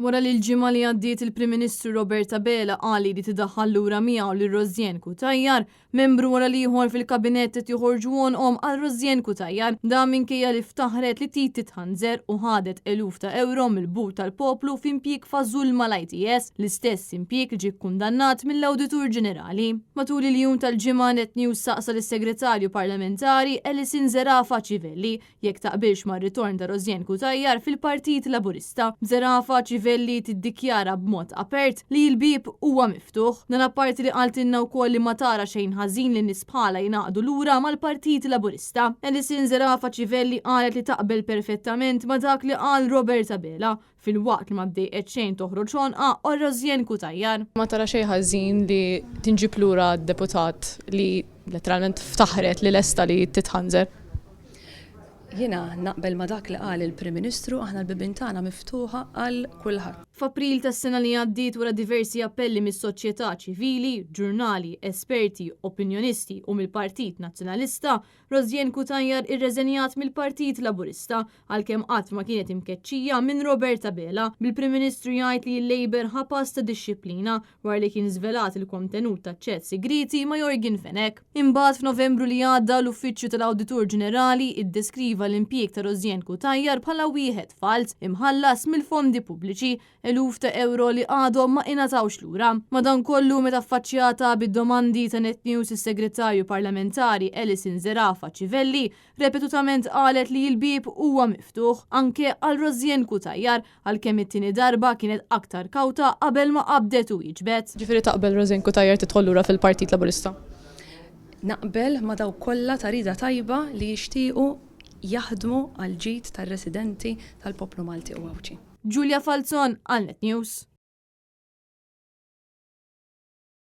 Wara li l-ġimgħa li għaddiet il-Prim Ministru Roberta Bela qal li tidaħħal lura miegħu lil Rożien Kutajjar, membru wara li ieħor fil-kabinett qed joħorġu wonqhom għal Rożien Kutajjar, dan minkejja li ftaħret li trid titħanżer u ħadet eluf ta' euro mill-but tal-poplu f'impjieg fażul mal-ITS, l-istess impjieg li ġie kkundannat mill-Awditur Ġenerali. Matul il-jum tal-ġimgħa Net News saqsa lis-Segretarju Parlamentari Alison Zerafa Civelli jekk taqbilx mar-ritorn ta' Rożien Kutajjar fil-Partit Laburista. Zerafa Civelli tiddikjara b'mod apert li l-bib huwa miftuħ. Dan apparti li qaltilna wkoll li ma tara xejn ħażin li nies bħala jingħaqdu lura mal-Partit Laburista. Alison Zerafa Civelli qalet li taqbel perfettament ma dak li qal Roberta Bela fil-waqt li ma bdejqet xejn toħroġ ħonqa u Rożien Kutajjar. Ma tara xejn ħażin li tinġib lura d-deputat li letteralment ftaħret li lesta li titħanżer. Jiena naqbel ma dak li qal il-Prim Ministru, aħna l-bibien tagħna miftuħa għal kulħadd. F'April tas-sena li għaddiet wara diversi appelli mis-soċjetà ċivili, ġurnali, esperti, opinjonisti u mill-Partit Nazzjonalista, Rożien Kutajjar irreżenjat mill-Partit Laburista għalkemm qatt ma kienet imkeċċija minn Roberta Bela bil-Prim Ministru jgħid li l-Labor ħapas ta' dixxilpina wara li kien żvelat il-kontenut ta' ċett sigriti ma' Jorgen Fenek. Imbagħad f'Novembru li għadda l-Uffiċċju tal-Awditur Ġenerali iddeskriva l-impjieg ta' Rożien Kutajjar bħala wieħed fals imħallas mill-fondi pubbliċi eluf ta' euro li għadhom ma ingħatawx lura. Madankollu meta affaċċjata bid-domandi ta' Net News is-Segretarju Parlamentari Alison Zerafa Civelli repetutament qalet li l-bib huwa miftuħ anke għal Rożien Kutajjar għalkemm it-tieni darba kienet aktar kawta qabel ma qabdet u jiġbed. Ġifieri taqbel Rożien Kutajjar tidħol lura fil-Partit Laburista? Naqbel ma daw kollha ta' rida tajba li jixtiequ jaħdmu għal ġid tar-residenti tal-poplu Malti u Awċi. Giulia Falzon għal Net News.